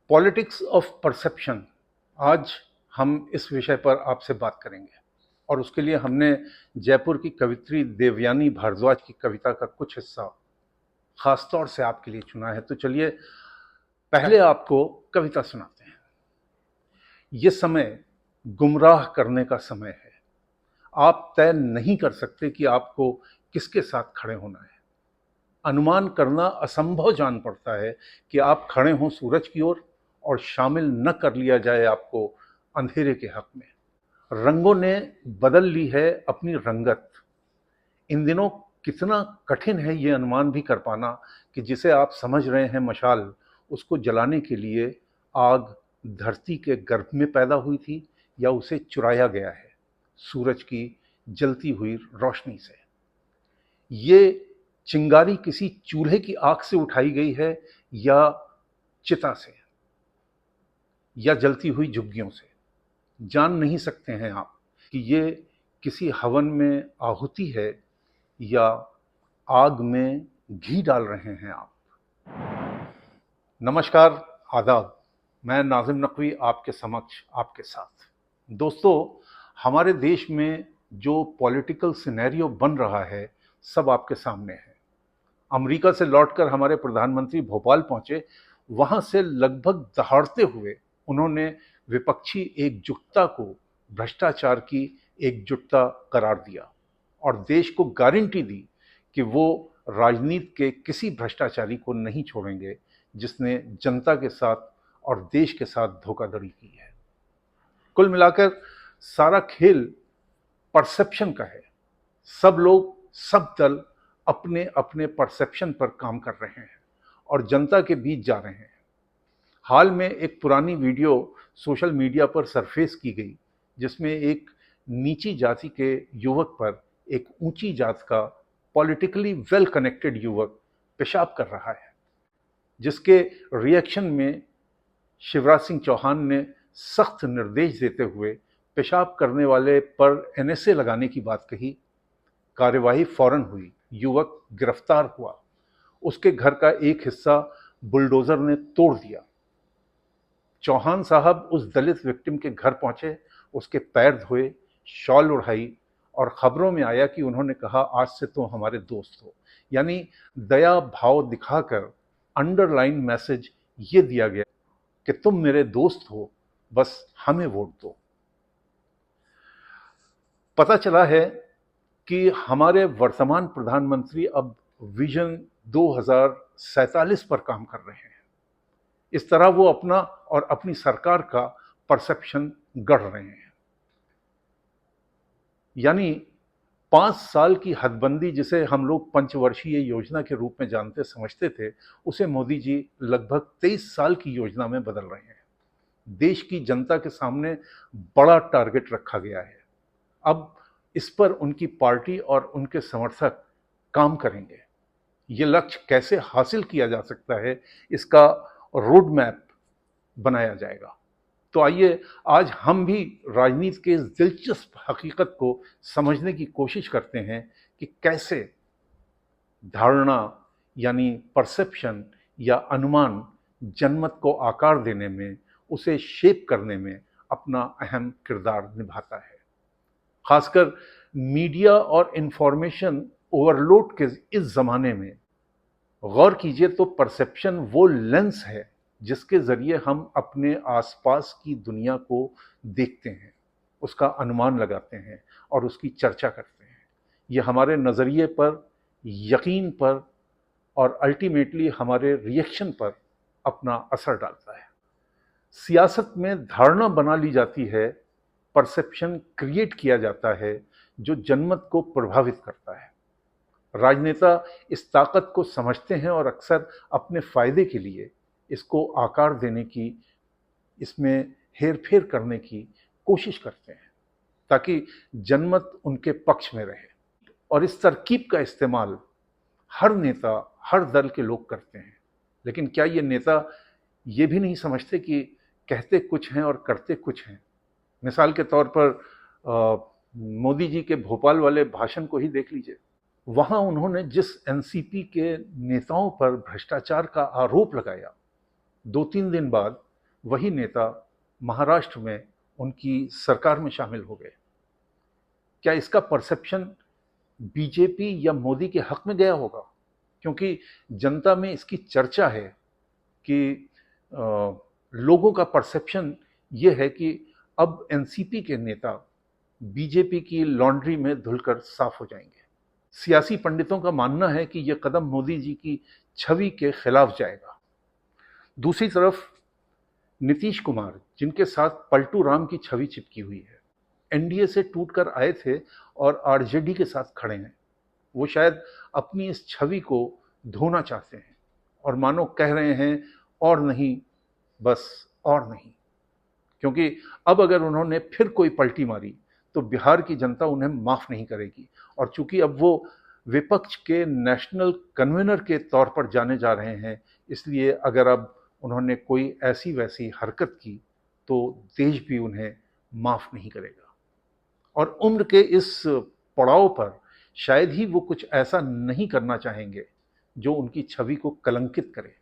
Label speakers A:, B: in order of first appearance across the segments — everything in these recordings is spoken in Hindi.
A: Politics of perception. आज हम इस विषय पर आपसे बात करेंगे और उसके लिए हमने जयपुर की कवित्री देवयानी भारद्वाज की कविता का कुछ हिस्सा खास तौर से आपके लिए चुना है। तो चलिए पहले आपको कविता सुनाते हैं। ये समय गुमराह करने का समय है। आप तय नहीं कर सकते कि आपको किसके साथ खड़े होना है। अनुमान करना असंभव जान पड़ता है कि आप खड़े हों सूरज की ओर और शामिल न कर लिया जाए आपको अंधेरे के हक में। रंगों ने बदल ली है अपनी रंगत। इन दिनों कितना कठिन है ये अनुमान भी कर पाना कि जिसे आप समझ रहे हैं मशाल, उसको जलाने के लिए आग धरती के गर्भ में पैदा हुई थी या उसे चुराया गया है सूरज की जलती हुई रोशनी से। ये चिंगारी किसी चूल्हे की आग से उठाई गई है या चिता से या जलती हुई झुग्गियों से। जान नहीं सकते हैं आप कि ये किसी हवन में आहुति है या आग में घी डाल रहे हैं आप। नमस्कार, आदाब। मैं नाजिम नकवी आपके समक्ष आपके साथ। दोस्तों, हमारे देश में जो पॉलिटिकल सिनेरियो बन रहा है सब आपके सामने है। अमेरिका से लौटकर हमारे प्रधानमंत्री भोपाल पहुंचे। वहां से लगभग दहाड़ते हुए उन्होंने विपक्षी एकजुटता को भ्रष्टाचार की एकजुटता करार दिया और देश को गारंटी दी कि वो राजनीति के किसी भ्रष्टाचारी को नहीं छोड़ेंगे जिसने जनता के साथ और देश के साथ धोखाधड़ी की है। कुल मिलाकर सारा खेल परसेप्शन का है। सब लोग, सब दल अपने अपने परसेप्शन पर काम कर रहे हैं और जनता के बीच जा रहे हैं। हाल में एक पुरानी वीडियो सोशल मीडिया पर सरफेस की गई जिसमें एक नीची जाति के युवक पर एक ऊंची जात का पॉलिटिकली वेल कनेक्टेड युवक पेशाब कर रहा है, जिसके रिएक्शन में शिवराज सिंह चौहान ने सख्त निर्देश देते हुए पेशाब करने वाले पर एनएसए लगाने की बात कही। कार्यवाही फौरन हुई, युवक गिरफ्तार हुआ। उसके घर का एक हिस्सा बुलडोजर ने तोड़ दिया। चौहान साहब उस दलित विक्टिम के घर पहुंचे, उसके पैर धोए, शॉल उड़ाई और खबरों में आया कि उन्होंने कहा, आज से तुम हमारे दोस्त हो। यानी दया भाव दिखाकर अंडरलाइन मैसेज ये दिया गया कि तुम मेरे दोस्त हो, बस हमें वोट दो। पता चला है कि हमारे वर्तमान प्रधानमंत्री अब विजन 2047 पर काम कर रहे हैं। इस तरह वो अपना और अपनी सरकार का परसेप्शन गढ़ रहे हैं। यानी 5 साल की हदबंदी, जिसे हम लोग पंचवर्षीय योजना के रूप में जानते समझते थे, उसे मोदी जी लगभग 23 साल की योजना में बदल रहे हैं। देश की जनता के सामने बड़ा टारगेट रखा गया है। अब इस पर उनकी पार्टी और उनके समर्थक काम करेंगे। ये लक्ष्य कैसे हासिल किया जा सकता है, इसका रोड मैप बनाया जाएगा। तो आइए आज हम भी राजनीति के इस दिलचस्प हकीकत को समझने की कोशिश करते हैं कि कैसे धारणा यानी परसेप्शन या अनुमान जनमत को आकार देने में, उसे शेप करने में अपना अहम किरदार निभाता है। खासकर मीडिया और इंफॉर्मेशन ओवरलोड के इस जमाने में गौर कीजिए तो परसेप्शन वो लेंस है जिसके जरिए हम अपने आसपास की दुनिया को देखते हैं, उसका अनुमान लगाते हैं और उसकी चर्चा करते हैं। ये हमारे नज़रिए पर, यकीन पर और अल्टीमेटली हमारे रिएक्शन पर अपना असर डालता है। सियासत में धारणा बना ली जाती है, परसेप्शन क्रिएट किया जाता है जो जनमत को प्रभावित करता है। राजनेता इस ताकत को समझते हैं और अक्सर अपने फायदे के लिए इसको आकार देने की, इसमें हेरफेर करने की कोशिश करते हैं ताकि जनमत उनके पक्ष में रहे। और इस तरकीब का इस्तेमाल हर नेता, हर दल के लोग करते हैं। लेकिन क्या ये नेता ये भी नहीं समझते कि कहते कुछ हैं और करते कुछ हैं? मिसाल के तौर पर मोदी जी के भोपाल वाले भाषण को ही देख लीजिए। वहां उन्होंने जिस एनसीपी के नेताओं पर भ्रष्टाचार का आरोप लगाया, 2-3 दिन बाद वही नेता महाराष्ट्र में उनकी सरकार में शामिल हो गए। क्या इसका परसेप्शन बीजेपी या मोदी के हक में गया होगा? क्योंकि जनता में इसकी चर्चा है कि लोगों का परसेप्शन ये है कि अब एनसीपी के नेता बीजेपी की लॉन्ड्री में धुलकर साफ हो जाएंगे। सियासी पंडितों का मानना है कि यह कदम मोदी जी की छवि के खिलाफ जाएगा। दूसरी तरफ नीतीश कुमार, जिनके साथ पलटू राम की छवि चिपकी हुई है, एनडीए से टूटकर आए थे और आरजेडी के साथ खड़े हैं। वो शायद अपनी इस छवि को धोना चाहते हैं और मानो कह रहे हैं और नहीं, बस और नहीं। क्योंकि अब अगर उन्होंने फिर कोई पलटी मारी तो बिहार की जनता उन्हें माफ नहीं करेगी। और चूंकि अब वो विपक्ष के नेशनल कन्वीनर के तौर पर जाने जा रहे हैं, इसलिए अगर अब उन्होंने कोई ऐसी वैसी हरकत की तो देश भी उन्हें माफ नहीं करेगा। और उम्र के इस पड़ाव पर शायद ही वो कुछ ऐसा नहीं करना चाहेंगे जो उनकी छवि को कलंकित करे।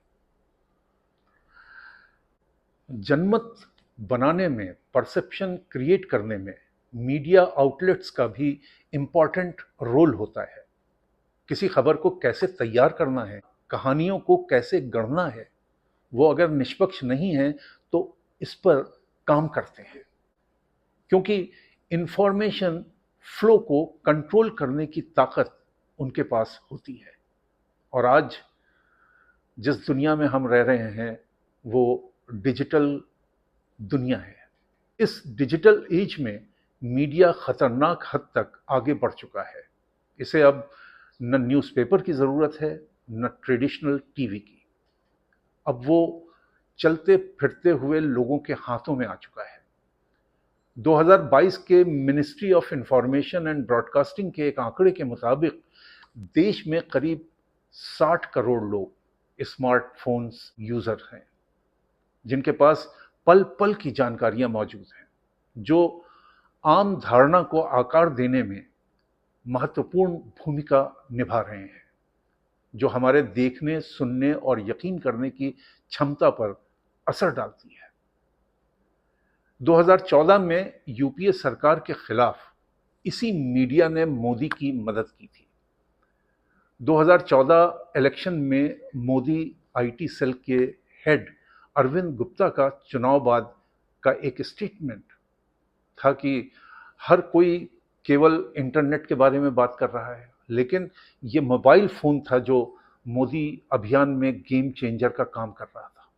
A: जनमत बनाने में, परसेप्शन क्रिएट करने में मीडिया आउटलेट्स का भी इम्पॉर्टेंट रोल होता है। किसी खबर को कैसे तैयार करना है, कहानियों को कैसे गढ़ना है, वो अगर निष्पक्ष नहीं है तो इस पर काम करते हैं। क्योंकि इंफॉर्मेशन फ्लो को कंट्रोल करने की ताकत उनके पास होती है। और आज जिस दुनिया में हम रह रहे हैं वो डिजिटल दुनिया है। इस डिजिटल एज में मीडिया खतरनाक हद तक आगे बढ़ चुका है। इसे अब न न्यूज़पेपर की ज़रूरत है न ट्रेडिशनल टीवी की। अब वो चलते फिरते हुए लोगों के हाथों में आ चुका है। 2022 के ministry of information and broadcasting के एक आंकड़े के मुताबिक देश में करीब 60 करोड़ लोग स्मार्टफोन्स यूज़र हैं, जिनके पास पल पल की जानकारियां मौजूद हैं, जो आम धारणा को आकार देने में महत्वपूर्ण भूमिका निभा रहे हैं, जो हमारे देखने, सुनने और यकीन करने की क्षमता पर असर डालती है। 2014 में यूपीए सरकार के खिलाफ इसी मीडिया ने मोदी की मदद की थी। 2014 इलेक्शन में मोदी आईटी सेल के हेड अरविंद गुप्ता का चुनाव बाद का एक स्टेटमेंट था कि हर कोई केवल इंटरनेट के बारे में बात कर रहा है, लेकिन ये मोबाइल फ़ोन था जो मोदी अभियान में गेम चेंजर का काम कर रहा था।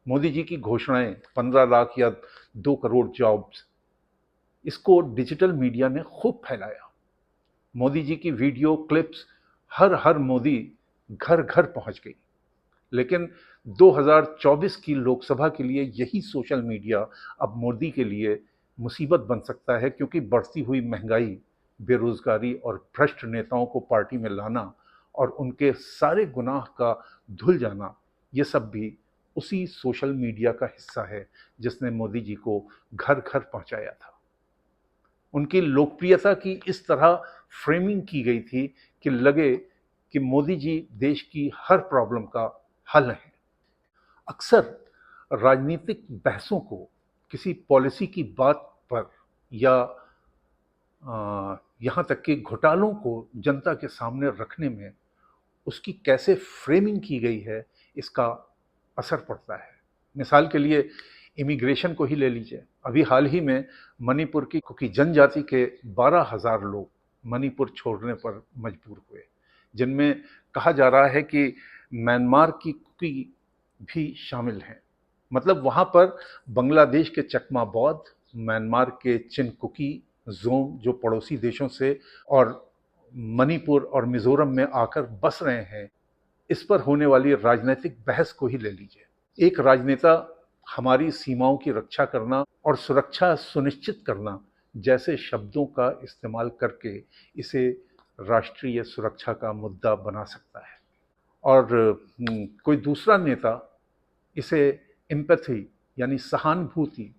A: मोदी जी की घोषणाएं 15 लाख या 2 करोड़ जॉब्स, इसको डिजिटल मीडिया ने खूब फैलाया। मोदी जी की वीडियो क्लिप्स हर मोदी घर घर पहुंच गई। लेकिन 2024 की लोकसभा के लिए यही सोशल मीडिया अब मोदी के लिए मुसीबत बन सकता है, क्योंकि बढ़ती हुई महंगाई, बेरोजगारी और भ्रष्ट नेताओं को पार्टी में लाना और उनके सारे गुनाह का धुल जाना, ये सब भी उसी सोशल मीडिया का हिस्सा है जिसने मोदी जी को घर घर पहुंचाया था। उनकी लोकप्रियता की इस तरह फ्रेमिंग की गई थी कि लगे कि मोदी जी देश की हर प्रॉब्लम का हल है। अक्सर राजनीतिक बहसों को किसी पॉलिसी की बात पर या यहाँ तक कि घोटालों को जनता के सामने रखने में उसकी कैसे फ्रेमिंग की गई है, इसका असर पड़ता है। मिसाल के लिए इमिग्रेशन को ही ले लीजिए। अभी हाल ही में मणिपुर की कुकी जनजाति के 12,000 लोग मणिपुर छोड़ने पर मजबूर हुए, जिनमें कहा जा रहा है कि म्यांमार की कुकी भी शामिल हैं। मतलब वहाँ पर बांग्लादेश के चकमा बौद्ध, म्यांमार के चिन कुकी, जोम जो पड़ोसी देशों से, और मणिपुर और मिजोरम में आकर बस रहे हैं। इस पर होने वाली राजनीतिक बहस को ही ले लीजिए। एक राजनेता हमारी सीमाओं की रक्षा करना और सुरक्षा सुनिश्चित करना जैसे शब्दों का इस्तेमाल करके इसे राष्ट्रीय सुरक्षा का मुद्दा बना सकता है, और कोई दूसरा नेता इसे एम्पैथी यानी सहानुभूति,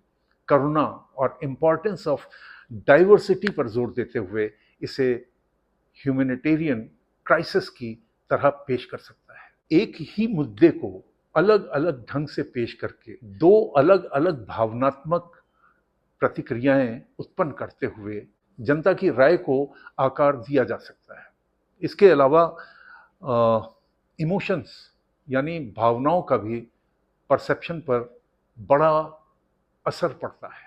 A: करुणा और इम्पॉर्टेंस ऑफ डाइवर्सिटी पर जोर देते हुए इसे ह्यूमैनिटेरियन क्राइसिस की तरह पेश कर सकता है। एक ही मुद्दे को अलग अलग ढंग से पेश करके दो अलग अलग भावनात्मक प्रतिक्रियाएं उत्पन्न करते हुए जनता की राय को आकार दिया जा सकता है। इसके अलावा इमोशंस यानी भावनाओं का भी परसेप्शन पर बड़ा असर पड़ता है।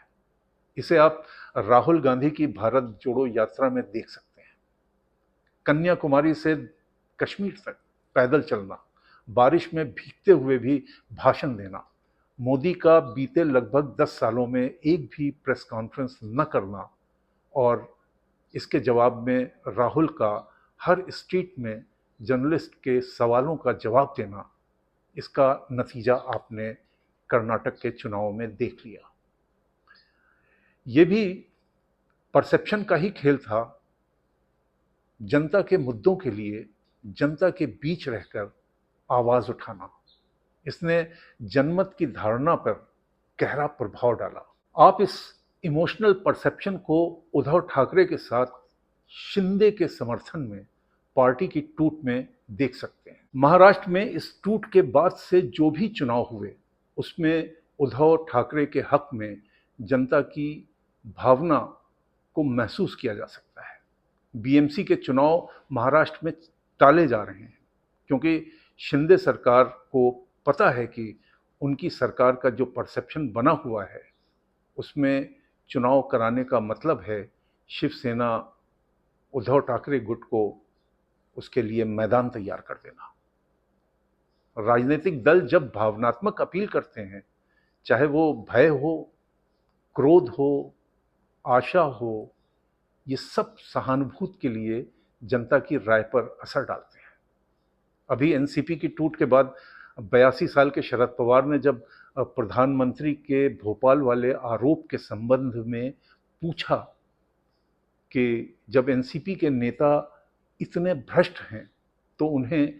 A: इसे आप राहुल गांधी की भारत जोड़ो यात्रा में देख सकते हैं। कन्याकुमारी से कश्मीर तक पैदल चलना, बारिश में भीगते हुए भी भाषण देना, मोदी का बीते लगभग 10 सालों में एक भी प्रेस कॉन्फ्रेंस न करना और इसके जवाब में राहुल का हर स्ट्रीट में जर्नलिस्ट के सवालों का जवाब देना, इसका नतीजा आपने कर्नाटक के चुनाव में देख लिया। ये भी परसेप्शन का ही खेल था। जनता के मुद्दों के लिए जनता के बीच रहकर आवाज उठाना, इसने जनमत की धारणा पर गहरा प्रभाव डाला। आप इस इमोशनल परसेप्शन को उद्धव ठाकरे के साथ शिंदे के समर्थन में पार्टी की टूट में देख सकते हैं। महाराष्ट्र में इस टूट के बाद से जो भी चुनाव हुए उसमें उद्धव ठाकरे के हक में जनता की भावना को महसूस किया जा सकता है। बीएमसी के चुनाव महाराष्ट्र में टाले जा रहे हैं क्योंकि शिंदे सरकार को पता है कि उनकी सरकार का जो परसेप्शन बना हुआ है उसमें चुनाव कराने का मतलब है शिवसेना उद्धव ठाकरे गुट को उसके लिए मैदान तैयार कर देना। राजनीतिक दल जब भावनात्मक अपील करते हैं, चाहे वो भय हो, क्रोध हो, आशा हो, ये सब सहानुभूति के लिए जनता की राय पर असर डालते हैं। अभी एनसीपी की टूट के बाद 82 साल के शरद पवार ने जब प्रधानमंत्री के भोपाल वाले आरोप के संबंध में पूछा कि जब एनसीपी के नेता इतने भ्रष्ट हैं तो उन्हें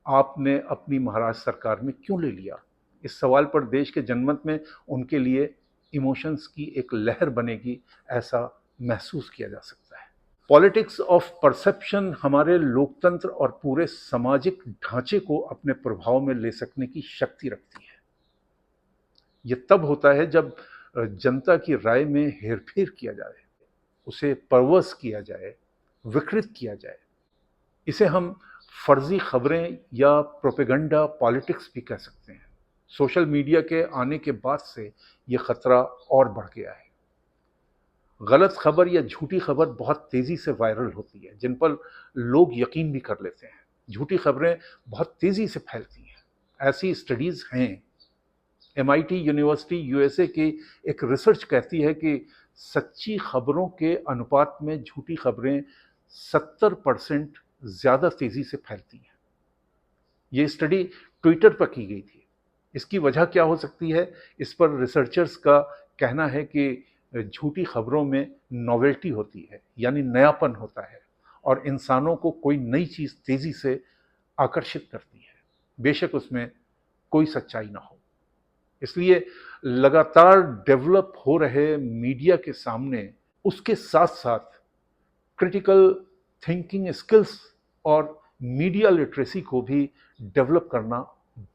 A: आपने अपनी महाराष्ट्र सरकार में क्यों ले लिया, इस सवाल पर देश के जनमत में उनके लिए इमोशंस की एक लहर बनेगी, ऐसा महसूस किया जा सकता है। पॉलिटिक्स ऑफ परसेप्शन हमारे लोकतंत्र और पूरे सामाजिक ढांचे को अपने प्रभाव में ले सकने की शक्ति रखती है। यह तब होता है जब जनता की राय में हेरफेर किया जाए, उसे परवर्स किया जाए, विकृत किया जाए। इसे हम फर्जी खबरें या प्रोपेगेंडा पॉलिटिक्स भी कह सकते हैं। सोशल मीडिया के आने के बाद से यह खतरा और बढ़ गया है। गलत खबर या झूठी खबर बहुत तेजी से वायरल होती है, जिन पर लोग यकीन भी कर लेते हैं। झूठी खबरें बहुत तेजी से फैलती हैं। ऐसी स्टडीज हैं। MIT यूनिवर्सिटी यूएसए की एक रिसर्च कहती है कि सच्ची खबरों के अनुपात में झूठी खबरें 70% ज़्यादा तेजी से फैलती हैं। ये स्टडी ट्विटर पर की गई थी। इसकी वजह क्या हो सकती है? इस पर रिसर्चर्स का कहना है कि झूठी खबरों में नॉवेल्टी होती है, यानी नयापन होता है और इंसानों को कोई नई चीज़ तेज़ी से आकर्षित करती है, बेशक उसमें कोई सच्चाई ना हो। इसलिए लगातार डेवलप हो रहे मीडिया के सामने उसके साथ साथ क्रिटिकल थिंकिंग स्किल्स और मीडिया लिटरेसी को भी डेवलप करना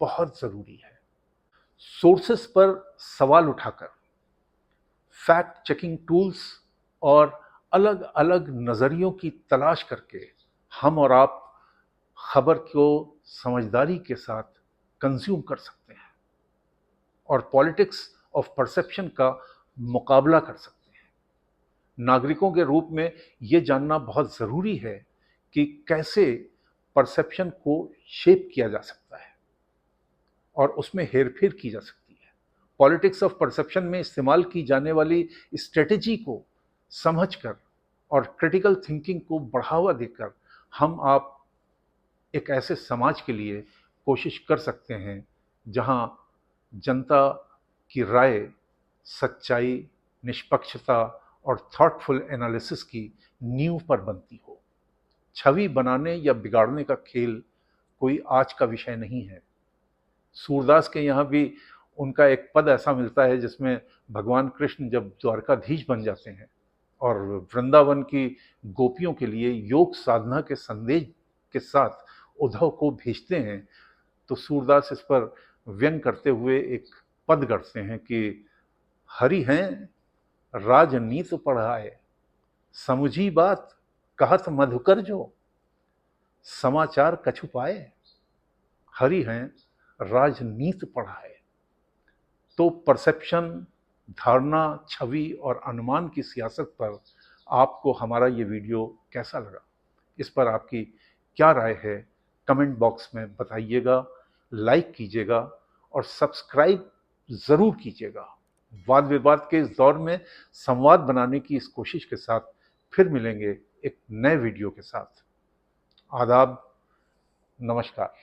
A: बहुत ज़रूरी है। सोर्सेस पर सवाल उठाकर, फैक्ट चेकिंग टूल्स और अलग अलग नज़रियों की तलाश करके हम और आप खबर को समझदारी के साथ कंज्यूम कर सकते हैं और पॉलिटिक्स ऑफ परसेप्शन का मुकाबला कर सकते हैं। नागरिकों के रूप में ये जानना बहुत ज़रूरी है कि कैसे परसेप्शन को शेप किया जा सकता है और उसमें हेरफेर की जा सकती है। पॉलिटिक्स ऑफ परसेप्शन में इस्तेमाल की जाने वाली स्ट्रेटजी को समझकर और क्रिटिकल थिंकिंग को बढ़ावा देकर हम आप एक ऐसे समाज के लिए कोशिश कर सकते हैं जहां जनता की राय सच्चाई, निष्पक्षता और थॉटफुल एनालिसिस की नींव पर बनती हो। छवि बनाने या बिगाड़ने का खेल कोई आज का विषय नहीं है। सूरदास के यहाँ भी उनका एक पद ऐसा मिलता है जिसमें भगवान कृष्ण जब द्वारकाधीश बन जाते हैं और वृंदावन की गोपियों के लिए योग साधना के संदेश के साथ उद्धव को भेजते हैं, तो सूरदास इस पर व्यंग करते हुए एक पद गढ़ते हैं कि हरि हैं राजनीत पढ़ाए, समुझी बात कहत मधुकर जो, समाचार कछु पाए, हरि हैं राजनीत पढ़ाए। तो परसेप्शन, धारणा, छवि और अनुमान की सियासत पर आपको हमारा ये वीडियो कैसा लगा, इस पर आपकी क्या राय है, कमेंट बॉक्स में बताइएगा, लाइक कीजिएगा और सब्सक्राइब ज़रूर कीजिएगा। वाद विवाद के इस दौर में संवाद बनाने की इस कोशिश के साथ फिर मिलेंगे एक नए वीडियो के साथ। आदाब, नमस्कार।